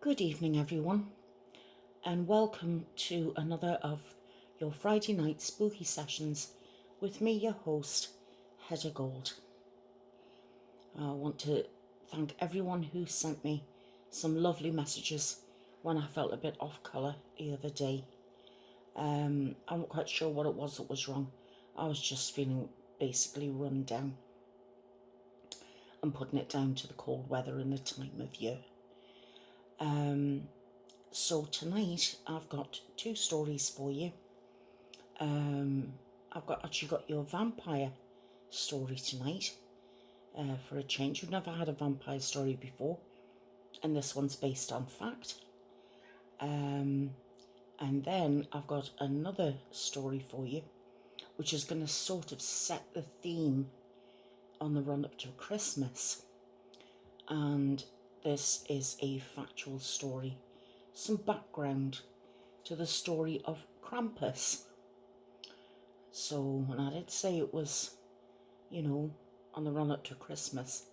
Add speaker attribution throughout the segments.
Speaker 1: Good evening, everyone, and welcome to another of your Friday night spooky sessions with me, your host, Hedda Gold. I want to thank everyone who sent me some lovely messages when I felt a bit off colour the other day. I'm not quite sure what it was that was wrong. I was just feeling basically run down and putting it down to the cold weather and the time of year. So tonight I've got two stories for you. I've actually got your vampire story tonight for a change. We've never had a vampire story before, and this one's based on fact. And then I've got another story for you, which is going to sort of set the theme on the run up to Christmas. And this is a factual story, some background to the story of Krampus. So when I did say it was, on the run up to Christmas,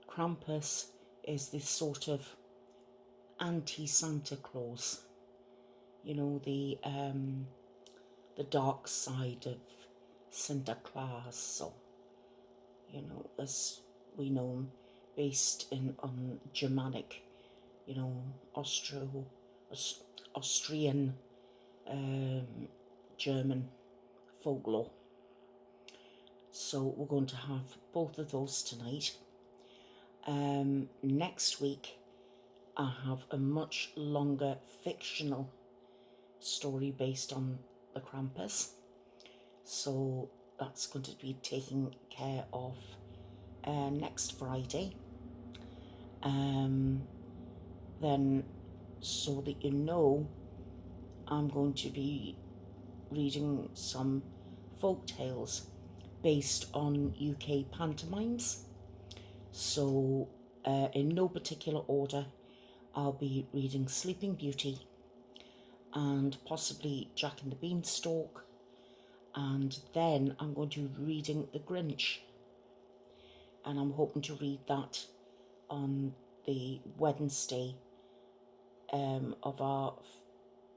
Speaker 1: Krampus is this sort of anti-Santa Claus, the dark side of Santa Claus. So, as we know him, based on Germanic, Austrian, German folklore. So we're going to have both of those tonight. Next week I have a much longer fictional story based on the Krampus. So that's going to be taken care of next Friday. Then, so that you know, I'm going to be reading some folk tales based on UK pantomimes. So in no particular order, I'll be reading Sleeping Beauty and possibly Jack and the Beanstalk, and then I'm going to be reading The Grinch, and I'm hoping to read that on the Wednesday of our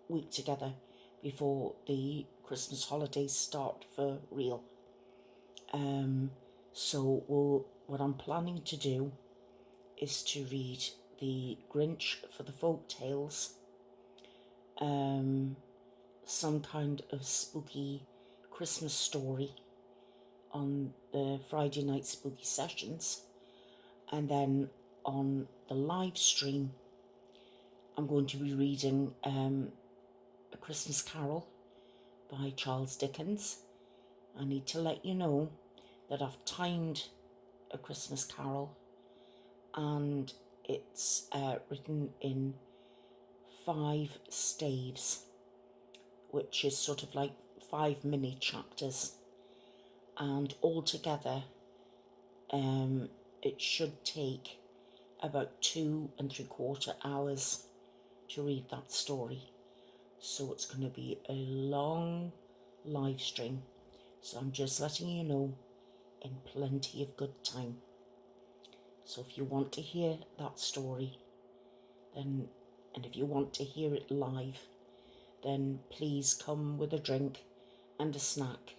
Speaker 1: week together before the Christmas holidays start for real. So what I'm planning to do is to read The Grinch for the folk tales, some kind of spooky Christmas story on the Friday night spooky sessions, and then on the live stream I'm going to be reading A Christmas Carol by Charles Dickens. I need to let you know that I've timed A Christmas Carol, and it's written in 5 staves, which is sort of like 5 mini chapters, and altogether it should take about 2 3/4 hours to read that story. So it's going to be a long live stream, so I'm just letting you know in plenty of good time. So if you want to hear that story, then, and if you want to hear it live, then please come with a drink and a snack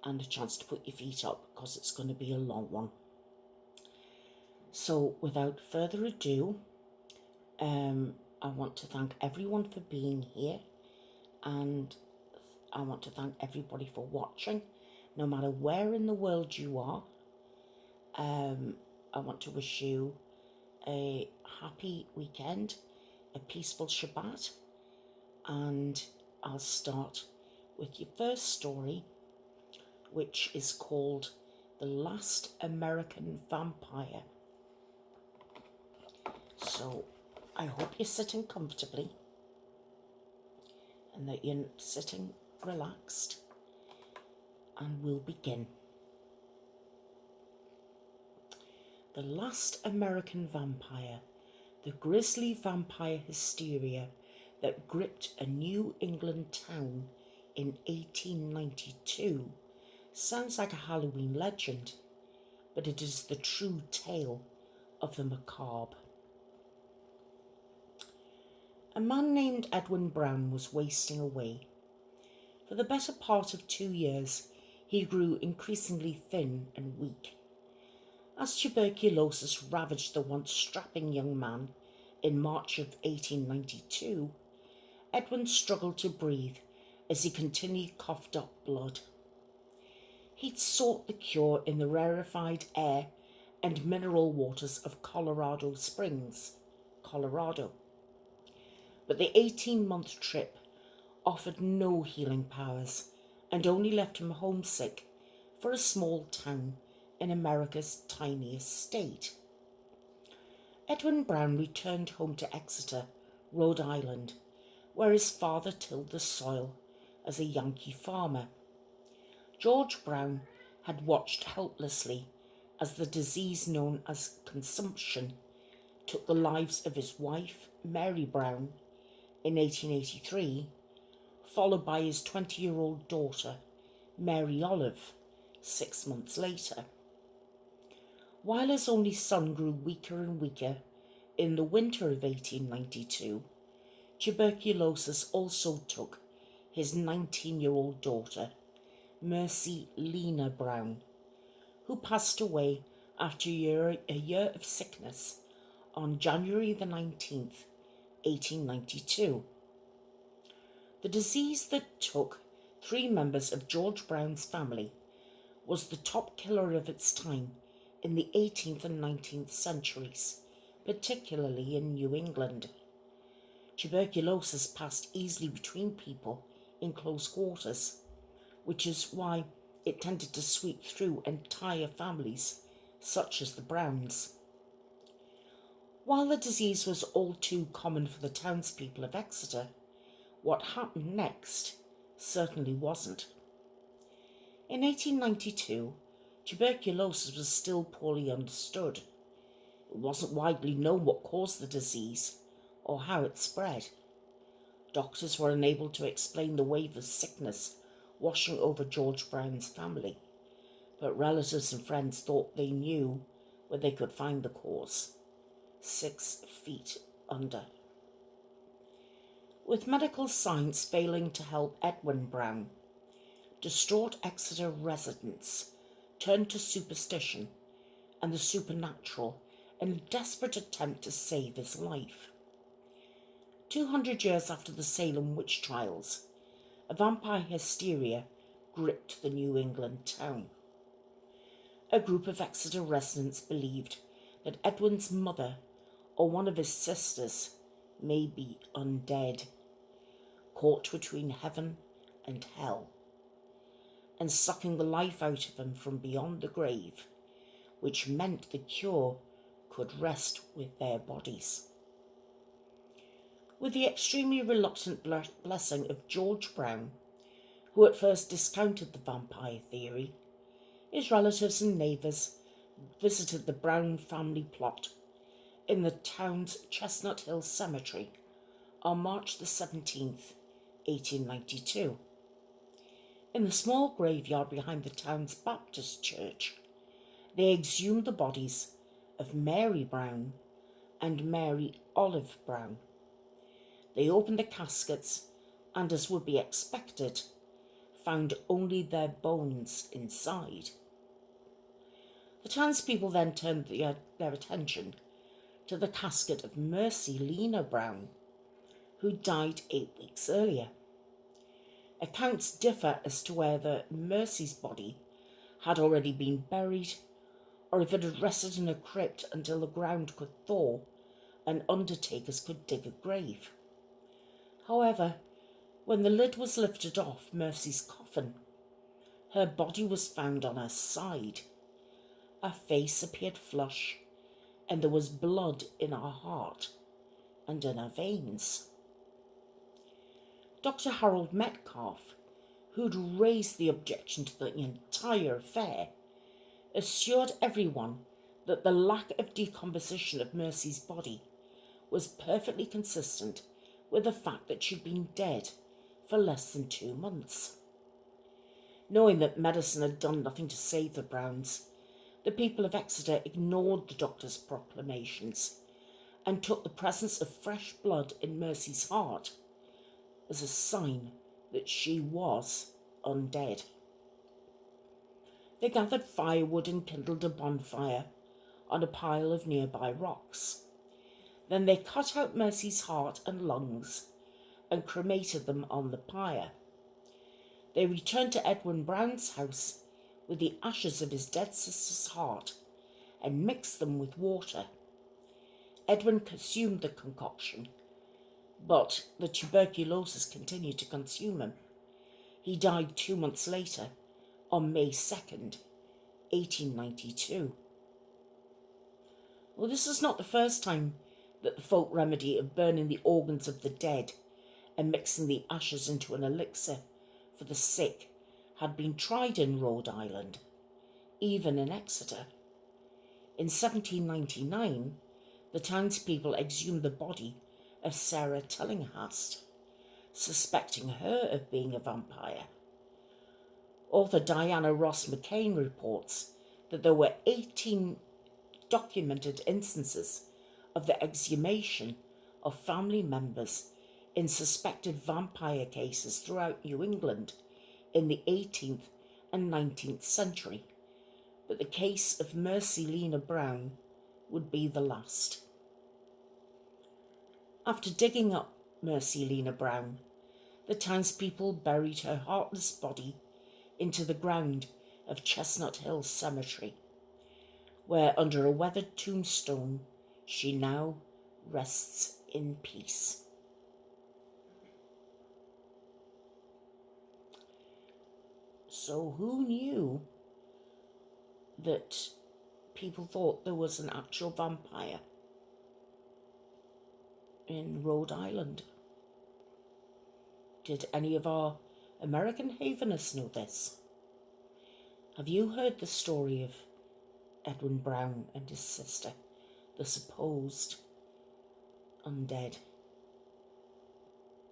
Speaker 1: and a chance to put your feet up, because it's going to be a long one. So without further ado, I want to thank everyone for being here, and I want to thank everybody for watching, no matter where in the world you are. I want to wish you a happy weekend, a peaceful Shabbat, and I'll start with your first story, which is called The Last American Vampire. So I hope you're sitting comfortably and that you're sitting relaxed, and we'll begin. The Last American Vampire, the grisly vampire hysteria that gripped a New England town in 1892 sounds like a Halloween legend, but it is the true tale of the macabre. A man named Edwin Brown was wasting away. For the better part of 2 years, he grew increasingly thin and weak. As tuberculosis ravaged the once strapping young man in March of 1892, Edwin struggled to breathe as he continually coughed up blood. He'd sought the cure in the rarefied air and mineral waters of Colorado Springs, Colorado. But the 18-month trip offered no healing powers and only left him homesick for a small town in America's tiniest state. Edwin Brown returned home to Exeter, Rhode Island, where his father tilled the soil as a Yankee farmer. George Brown had watched helplessly as the disease known as consumption took the lives of his wife, Mary Brown, in 1883, followed by his 20-year-old daughter, Mary Olive, 6 months later. While his only son grew weaker and weaker in the winter of 1892, tuberculosis also took his 19-year-old daughter, Mercy Lena Brown, who passed away after a year of sickness on January the 19th, 1892. The disease that took 3 members of George Brown's family was the top killer of its time in the 18th and 19th centuries, particularly in New England. Tuberculosis passed easily between people in close quarters, which is why it tended to sweep through entire families, such as the Browns. While the disease was all too common for the townspeople of Exeter, what happened next certainly wasn't. In 1892, tuberculosis was still poorly understood. It wasn't widely known what caused the disease or how it spread. Doctors were unable to explain the wave of sickness washing over George Brown's family, but relatives and friends thought they knew where they could find the cause: 6 feet under. With medical science failing to help Edwin Brown, distraught Exeter residents turned to superstition and the supernatural in a desperate attempt to save his life. 200 years after the Salem witch trials, a vampire hysteria gripped the New England town. A group of Exeter residents believed that Edwin's mother or one of his sisters may be undead, caught between heaven and hell, and sucking the life out of him from beyond the grave, which meant the cure could rest with their bodies. With the extremely reluctant blessing of George Brown, who at first discounted the vampire theory, his relatives and neighbours visited the Brown family plot in the town's Chestnut Hill Cemetery on March the 17th, 1892. In the small graveyard behind the town's Baptist church, they exhumed the bodies of Mary Brown and Mary Olive Brown. They opened the caskets and, as would be expected, found only their bones inside. The townspeople then turned their attention to the casket of Mercy Lena Brown, who died 8 weeks earlier. Accounts differ as to whether Mercy's body had already been buried or if it had rested in a crypt until the ground could thaw and undertakers could dig a grave. However, when the lid was lifted off Mercy's coffin, her body was found on her side. Her face appeared flush, and there was blood in her heart and in her veins. Dr. Harold Metcalf, who'd raised the objection to the entire affair, assured everyone that the lack of decomposition of Mercy's body was perfectly consistent with the fact that she'd been dead for less than 2 months. Knowing that medicine had done nothing to save the Browns, the people of Exeter ignored the doctor's proclamations and took the presence of fresh blood in Mercy's heart as a sign that she was undead. They gathered firewood and kindled a bonfire on a pile of nearby rocks. Then they cut out Mercy's heart and lungs and cremated them on the pyre. They returned to Edwin Brown's house with the ashes of his dead sister's heart and mixed them with water. Edwin consumed the concoction, but the tuberculosis continued to consume him. He died 2 months later, on May 2nd, 1892. Well, this is not the first time that the folk remedy of burning the organs of the dead and mixing the ashes into an elixir for the sick had been tried in Rhode Island, even in Exeter. In 1799, the townspeople exhumed the body of Sarah Tillinghast, suspecting her of being a vampire. Author Diana Ross McCain reports that there were 18 documented instances of the exhumation of family members in suspected vampire cases throughout New England in the 18th and 19th century, but the case of Mercy Lena Brown would be the last. After digging up Mercy Lena Brown, the townspeople buried her heartless body into the ground of Chestnut Hill Cemetery, where under a weathered tombstone she now rests in peace. So who knew that people thought there was an actual vampire in Rhode Island? Did any of our American Havenists know this? Have you heard the story of Edwin Brown and his sister, the supposed undead?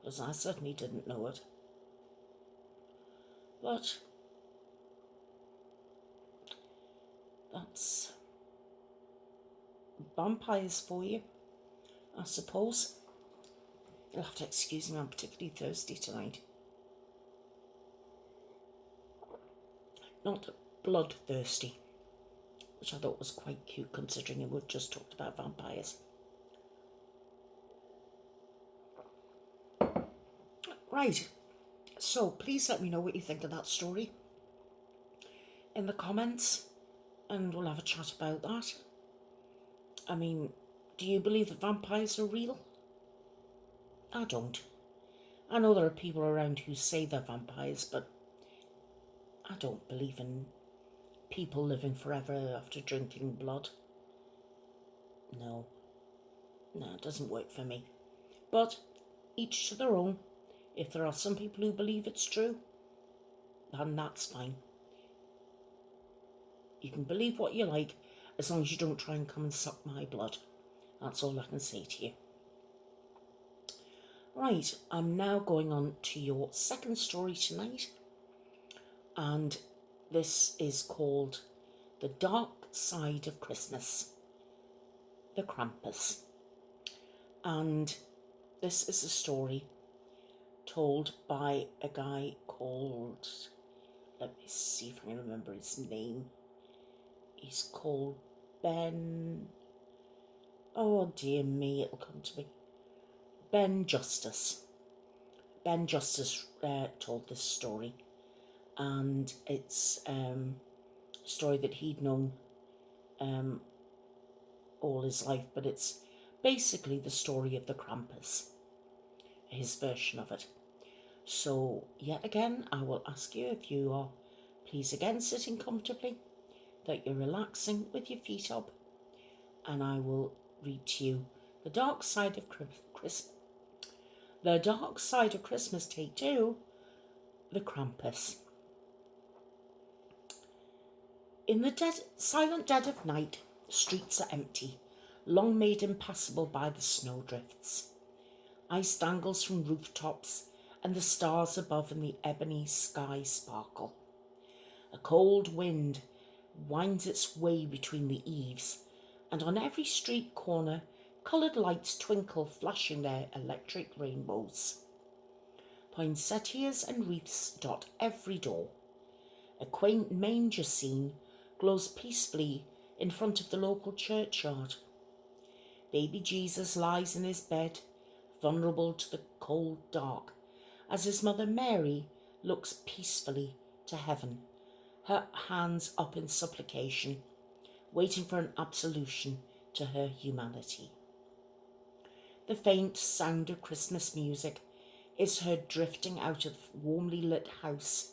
Speaker 1: Because I certainly didn't know it. But that's vampires for you, I suppose. You'll have to excuse me, I'm particularly thirsty tonight. Not bloodthirsty, which I thought was quite cute considering we've just talked about vampires. Right, so please let me know what you think of that story in the comments, and we'll have a chat about that. I mean, do you believe that vampires are real? I don't. I know there are people around who say they're vampires, but I don't believe in people living forever after drinking blood. No, it doesn't work for me. But each to their own. If there are some people who believe it's true, then that's fine. You can believe what you like, as long as you don't try and come and suck my blood. That's all I can say to you. Right, I'm now going on to your second story tonight. And this is called The Dark Side of Christmas, the Krampus. And this is a story told by a guy called, let me see if I can remember his name. He's called Ben, oh dear me, it'll come to me. Ben Justice. Ben Justice told this story, and it's a story that he'd known all his life, but it's basically the story of the Krampus, his version of it. So yet again, I will ask you, if you are please again sitting comfortably, that you're relaxing with your feet up, and I will read to you The Dark Side of Christmas. The Dark Side of Christmas, Take 2, the Krampus. In the silent dead of night, streets are empty, long made impassable by the snowdrifts. Ice dangles from rooftops, and the stars above in the ebony sky sparkle. A cold wind winds its way between the eaves, and on every street corner Coloured lights twinkle, flashing their electric rainbows. Poinsettias and wreaths dot every door. A quaint manger scene glows peacefully in front of the local churchyard. Baby Jesus lies in his bed, vulnerable to the cold dark, as his mother Mary looks peacefully to heaven, her hands up in supplication, waiting for an absolution to her humanity. The faint sound of Christmas music is heard drifting out of the warmly lit house,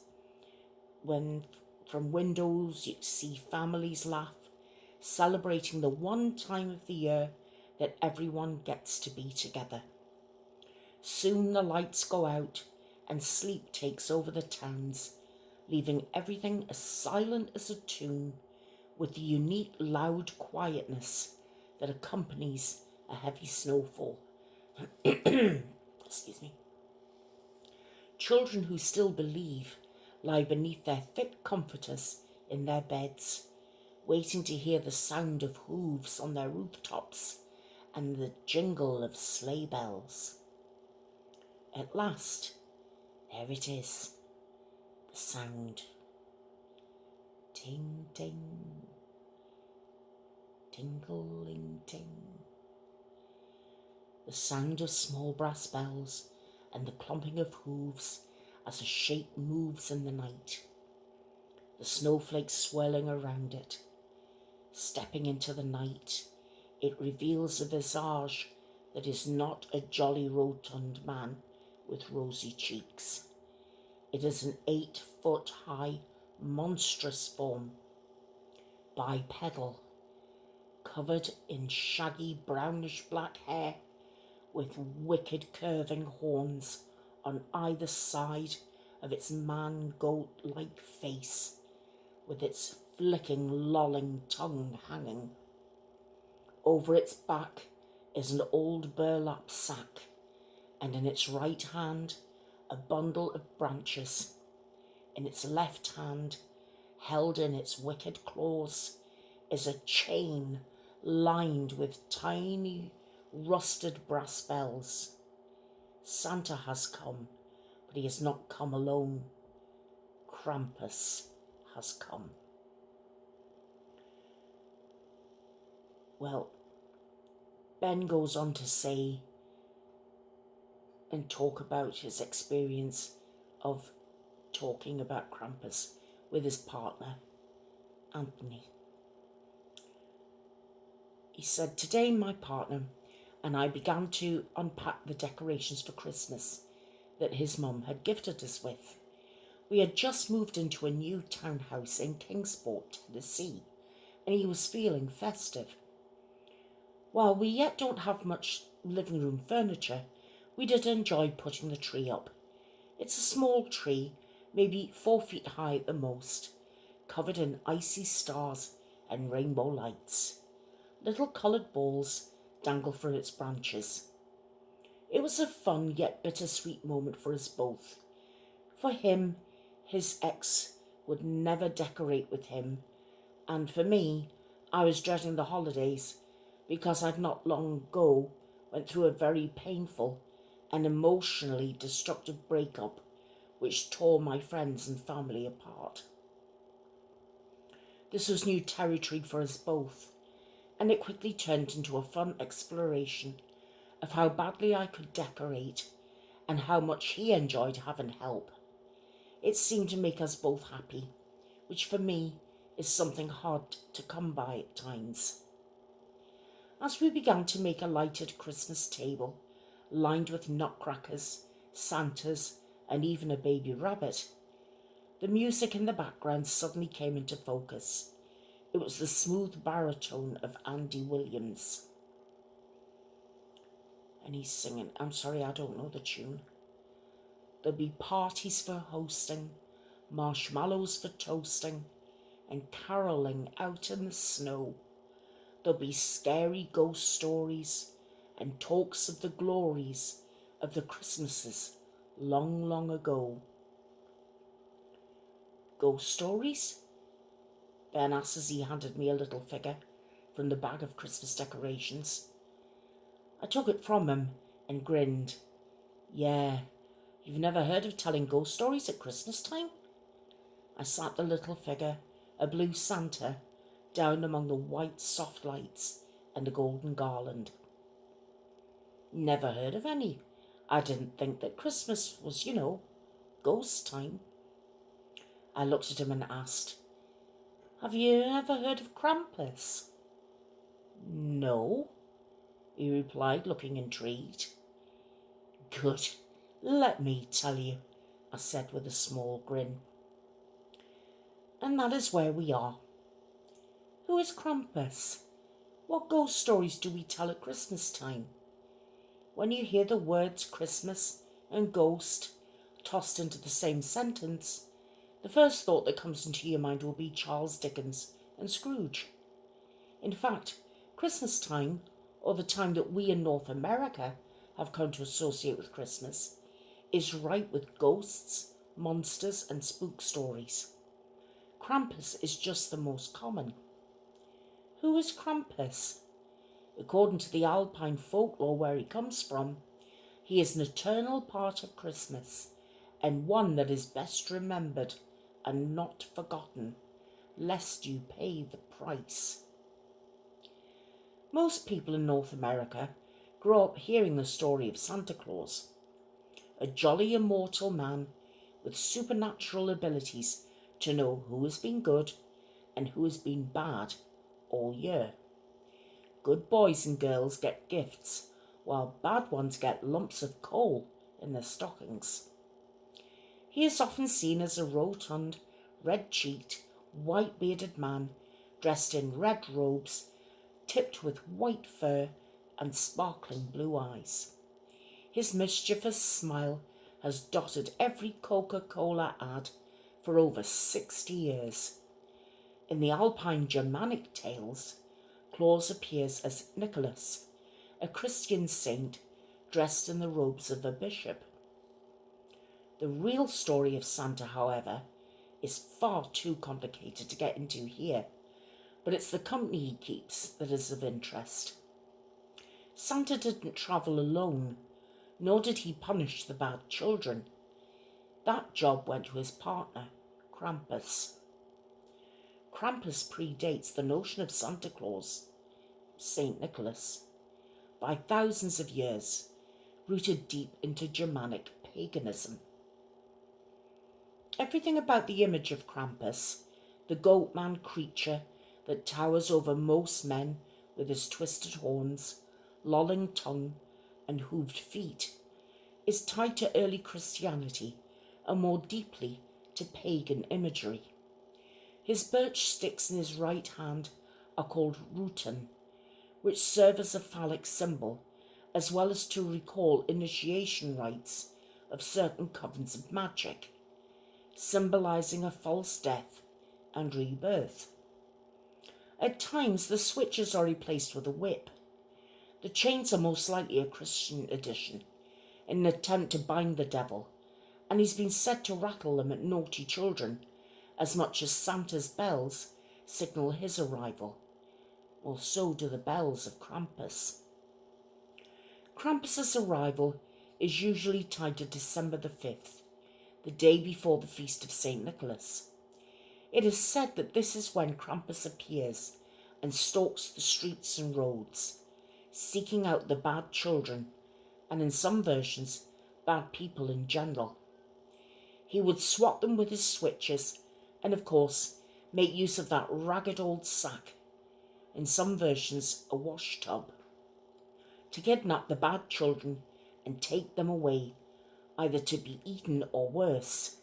Speaker 1: when from windows you see families laugh, celebrating the one time of the year that everyone gets to be together. Soon the lights go out and sleep takes over the towns, leaving everything as silent as a tomb, with the unique loud quietness that accompanies a heavy snowfall. Excuse me. Children who still believe lie beneath their thick comforters in their beds, waiting to hear the sound of hooves on their rooftops and the jingle of sleigh bells. At last, there it is, the sound. Ting, ting, tingling, ting. The sound of small brass bells and the clomping of hooves as a shape moves in the night, the snowflakes swirling around it. Stepping into the night, it reveals a visage that is not a jolly rotund man with rosy cheeks. It is an 8-foot-high monstrous form, bipedal, covered in shaggy brownish black hair, with wicked curving horns on either side of its man-goat-like face, with its flicking, lolling tongue hanging. Over its back is an old burlap sack, and in its right hand a bundle of branches. In its left hand, held in its wicked claws, is a chain lined with tiny rusted brass bells. Santa has come, but he has not come alone. Krampus has come. Well, Ben goes on to say and talk about his experience of talking about Krampus with his partner, Anthony. He said, "Today my partner and I began to unpack the decorations for Christmas that his mum had gifted us with. We had just moved into a new townhouse in Kingsport, Tennessee, and he was feeling festive. While we yet don't have much living room furniture, we did enjoy putting the tree up. It's a small tree, maybe 4 feet high at the most, covered in icy stars and rainbow lights. Little coloured balls dangle from its branches. It was a fun yet bittersweet moment for us both. For him, his ex would never decorate with him, and for me, I was dreading the holidays because I'd not long ago went through a very painful and emotionally destructive breakup which tore my friends and family apart. This was new territory for us both, and it quickly turned into a fun exploration of how badly I could decorate and how much he enjoyed having help. It seemed to make us both happy, which for me is something hard to come by at times. As we began to make a lighted Christmas table, lined with nutcrackers, Santas, and even a baby rabbit, the music in the background suddenly came into focus. It was the smooth baritone of Andy Williams. And he's singing, I'm sorry, I don't know the tune. There'll be parties for hosting, marshmallows for toasting, and caroling out in the snow. There'll be scary ghost stories and talks of the glories of the Christmases long, long ago. Ghost stories? Ben asked as he handed me a little figure from the bag of Christmas decorations. I took it from him and grinned. Yeah, you've never heard of telling ghost stories at Christmas time? I sat the little figure, a blue Santa, down among the white soft lights and a golden garland. Never heard of any. I didn't think that Christmas was, ghost time. I looked at him and asked, have you ever heard of Krampus? No, he replied, looking intrigued. Good, let me tell you, I said with a small grin. And that is where we are. Who is Krampus? What ghost stories do we tell at Christmas time? When you hear the words Christmas and ghost tossed into the same sentence, the first thought that comes into your mind will be Charles Dickens and Scrooge. In fact, Christmas time, or the time that we in North America have come to associate with Christmas, is ripe with ghosts, monsters and spook stories. Krampus is just the most common. Who is Krampus? According to the Alpine folklore where he comes from, he is an eternal part of Christmas, and one that is best remembered and not forgotten, lest you pay the price. Most people in North America grow up hearing the story of Santa Claus, a jolly immortal man with supernatural abilities to know who has been good and who has been bad all year. Good boys and girls get gifts, while bad ones get lumps of coal in their stockings. He is often seen as a rotund, red-cheeked, white-bearded man dressed in red robes, tipped with white fur and sparkling blue eyes. His mischievous smile has dotted every Coca-Cola ad for over 60 years. In the Alpine Germanic tales, Claus appears as Nicholas, a Christian saint dressed in the robes of a bishop. The real story of Santa, however, is far too complicated to get into here, but it's the company he keeps that is of interest. Santa didn't travel alone, nor did he punish the bad children. That job went to his partner, Krampus. Krampus predates the notion of Santa Claus, Saint Nicholas, by thousands of years, rooted deep into Germanic paganism. Everything about the image of Krampus, the goat-man creature that towers over most men with his twisted horns, lolling tongue, and hooved feet, is tied to early Christianity and more deeply to pagan imagery. His birch sticks in his right hand are called ruten, which serve as a phallic symbol, as well as to recall initiation rites of certain covens of magic, symbolizing a false death and rebirth. At times, the switches are replaced with a whip. The chains are most likely a Christian addition, in an attempt to bind the devil, and he's been said to rattle them at naughty children, as much as Santa's bells signal his arrival. Well, so do the bells of Krampus. Krampus's arrival is usually tied to December the 5th, the day before the feast of St. Nicholas. It is said that this is when Krampus appears and stalks the streets and roads, seeking out the bad children, and in some versions, bad people in general. He would swat them with his switches and, of course, make use of that ragged old sack, in some versions a wash tub, to kidnap the bad children and take them away, either to be eaten or worse,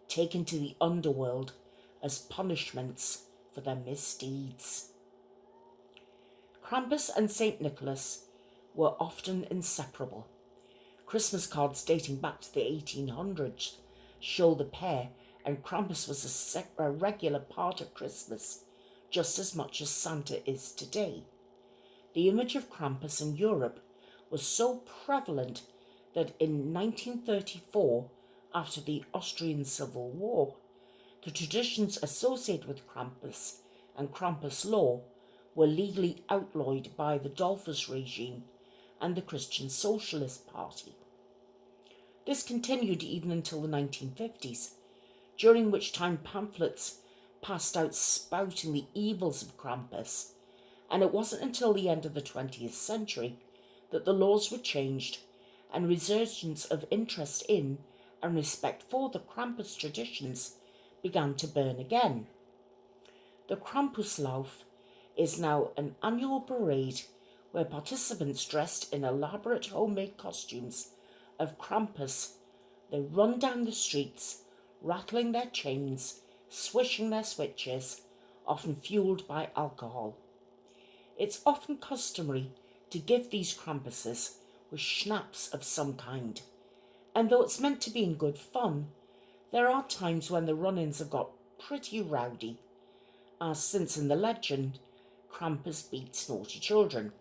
Speaker 1: taken to the underworld as punishments for their misdeeds. Krampus and St. Nicholas were often inseparable. Christmas cards dating back to the 1800s show the pair, and Krampus was a regular part of Christmas, just as much as Santa is today. The image of Krampus in Europe was so prevalent that in 1934, after the Austrian Civil War, the traditions associated with Krampus and Krampus law were legally outlawed by the Dollfuss regime, and the Christian Socialist Party. This continued even until the 1950s, during which time pamphlets passed out spouting the evils of Krampus, and it wasn't until the end of the 20th century that the laws were changed and resurgence of interest in and respect for the Krampus traditions began to burn again. The Krampuslauf is now an annual parade where participants dressed in elaborate homemade costumes of Krampus, they run down the streets, rattling their chains, swishing their switches, often fueled by alcohol. It's often customary to give these Krampuses with schnapps of some kind, and though it's meant to be in good fun, there are times when the run-ins have got pretty rowdy, as since in the legend, Krampus beats naughty children.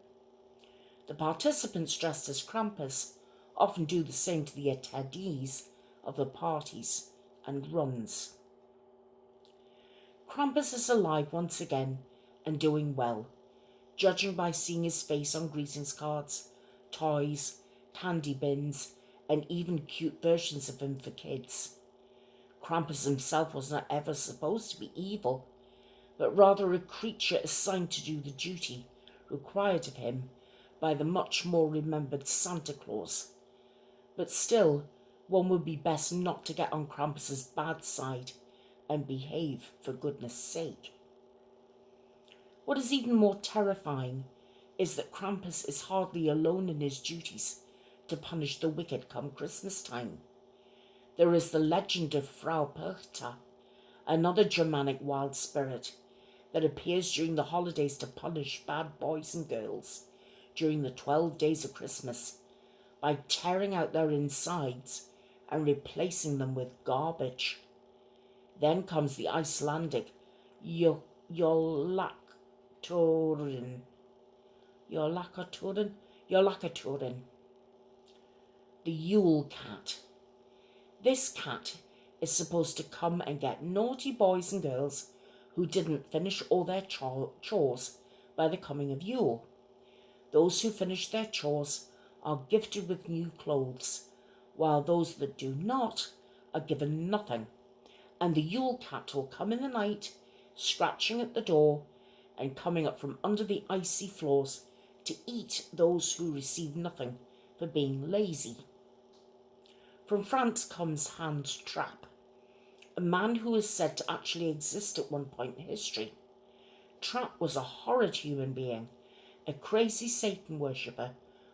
Speaker 1: The participants dressed as Krampus often do the same to the attendees of the parties and runs. Krampus is alive once again and doing well, judging by seeing his face on greetings cards, toys, candy bins, and even cute versions of him for kids. Krampus himself was not ever supposed to be evil, but rather a creature assigned to do the duty required of him by the much more remembered Santa Claus. But still, one would be best not to get on Krampus's bad side and behave for goodness sake. What is even more terrifying is that Krampus is hardly alone in his duties to punish the wicked come Christmas time. There is the legend of Frau Perchta, another Germanic wild spirit that appears during the holidays to punish bad boys and girls during the 12 days of Christmas by tearing out their insides and replacing them with garbage. Then comes the Icelandic Jólakaturin, the Yule cat. This cat is supposed to come and get naughty boys and girls who didn't finish all their chores by the coming of Yule. Those who finish their chores are gifted with new clothes, while those that do not are given nothing, and the Yule cat will come in the night, scratching at the door and coming up from under the icy floors to eat those who receive nothing for being lazy. From France comes Hans Trapp, a man who is said to actually exist at one point in history. Trapp was a horrid human being, a crazy Satan worshipper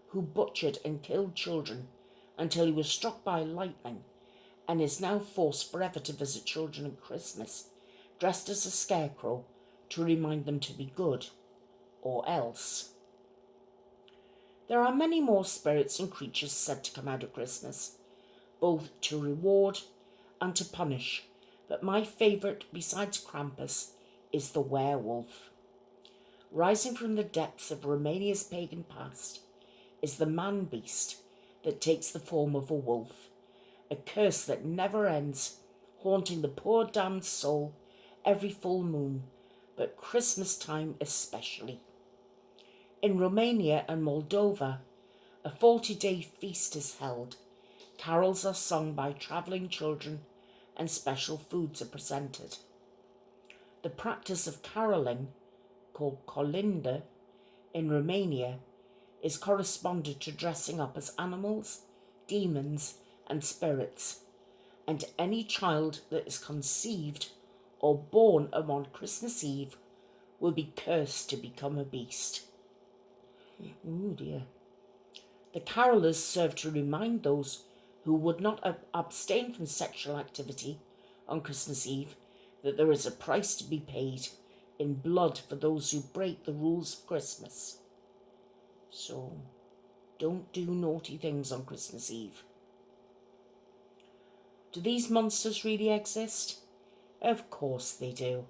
Speaker 1: who butchered and killed children until he was struck by lightning, and is now forced forever to visit children at Christmas, dressed as a scarecrow to remind them to be good, or else. There are many more spirits and creatures said to come out at Christmas, both to reward and to punish, but my favourite besides Krampus is the werewolf. Rising from the depths of Romania's pagan past is the man-beast that takes the form of a wolf, a curse that never ends, haunting the poor damned soul every full moon, but Christmas time especially. In Romania and Moldova, a 40-day feast is held. Carols are sung by travelling children and special foods are presented. The practice of carolling, called colindă, in Romania is corresponded to dressing up as animals, demons and spirits, and any child that is conceived or born upon Christmas Eve will be cursed to become a beast. Oh dear. The carolers serve to remind those who would not abstain from sexual activity on Christmas Eve that there is a price to be paid in blood for those who break the rules of Christmas. So, don't do naughty things on Christmas Eve. Do these monsters really exist? Of course they do.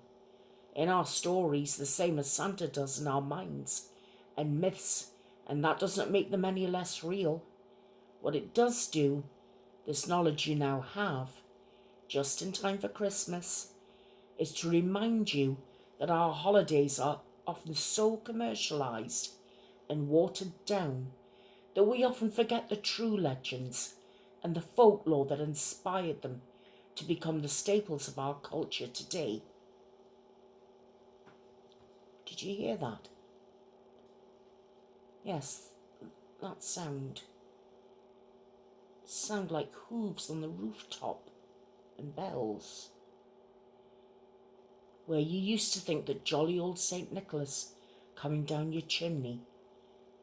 Speaker 1: In our stories, the same as Santa does in our minds and myths, and that doesn't make them any less real. What it does do, this knowledge you now have, just in time for Christmas, is to remind you that our holidays are often so commercialised and watered down that we often forget the true legends and the folklore that inspired them to become the staples of our culture today. Did you hear that? Yes, that sound like hooves on the rooftop and bells. Where you used to think that jolly old St. Nicholas coming down your chimney,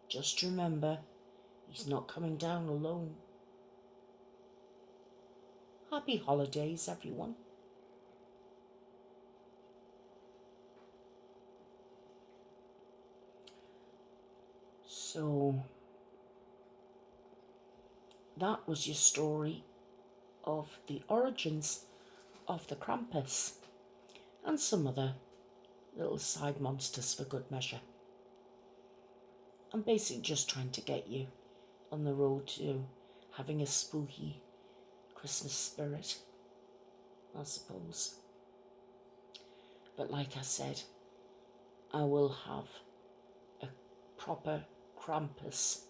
Speaker 1: just remember, he's not coming down alone. Happy holidays, everyone. So, that was your story of the origins of the Krampus and some other little side monsters for good measure. I'm basically just trying to get you on the road to having a spooky Christmas spirit, I suppose. But like I said, I will have a proper Krampus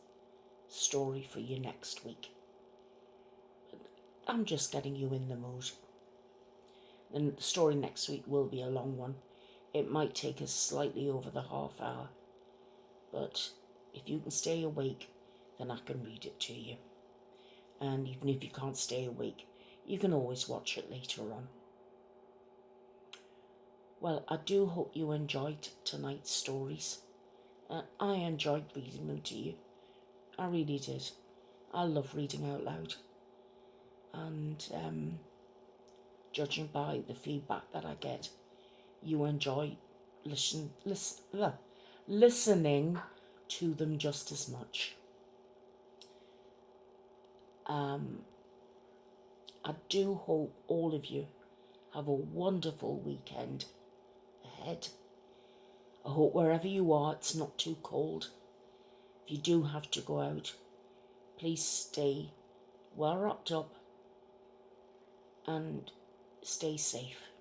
Speaker 1: story for you next week. I'm just getting you in the mood. The story next week will be a long one. It might take us slightly over the half hour, but if you can stay awake, then I can read it to you. And even if you can't stay awake, you can always watch it later on. Well, I do hope you enjoyed tonight's stories. I enjoyed reading them to you. I really did. I love reading out loud. And judging by the feedback that I get, you enjoy listening to them just as much. I do hope all of you have a wonderful weekend ahead. I hope wherever you are, it's not too cold. If you do have to go out, please stay well wrapped up and stay safe.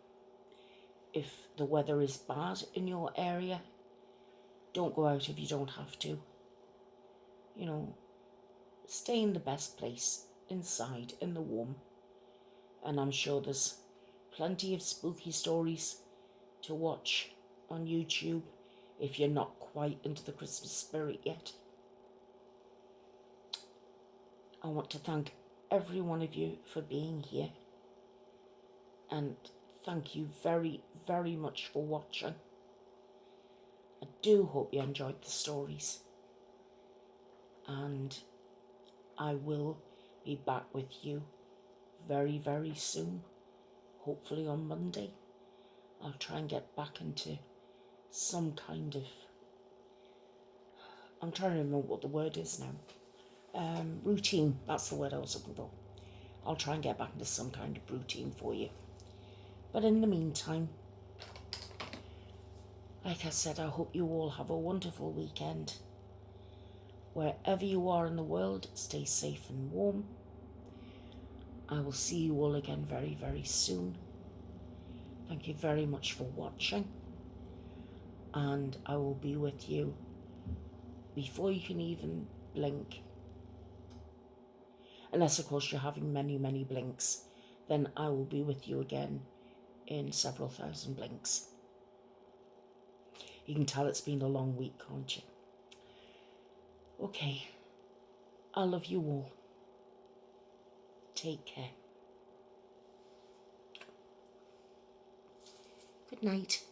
Speaker 1: If the weather is bad in your area, don't go out if you don't have to. You know, stay in the best place, inside, in the warm. And I'm sure there's plenty of spooky stories to watch on YouTube if you're not quite into the Christmas spirit yet. I want to thank every one of you for being here. And thank you very, very much for watching. I do hope you enjoyed the stories. And I will be back with you very, very soon. Hopefully on Monday. I'll try and get back into some kind of... I'm trying to remember what the word is now. Routine. That's the word I was looking for. I'll try and get back into some kind of routine for you. But in the meantime, like I said, I hope you all have a wonderful weekend. Wherever you are in the world, stay safe and warm. I will see you all again very, very soon. Thank you very much for watching. And I will be with you before you can even blink. Unless, of course, you're having many, many blinks. Then I will be with you again in several thousand blinks. You can tell it's been a long week, can't you? Okay. I love you all. Take care. Good night.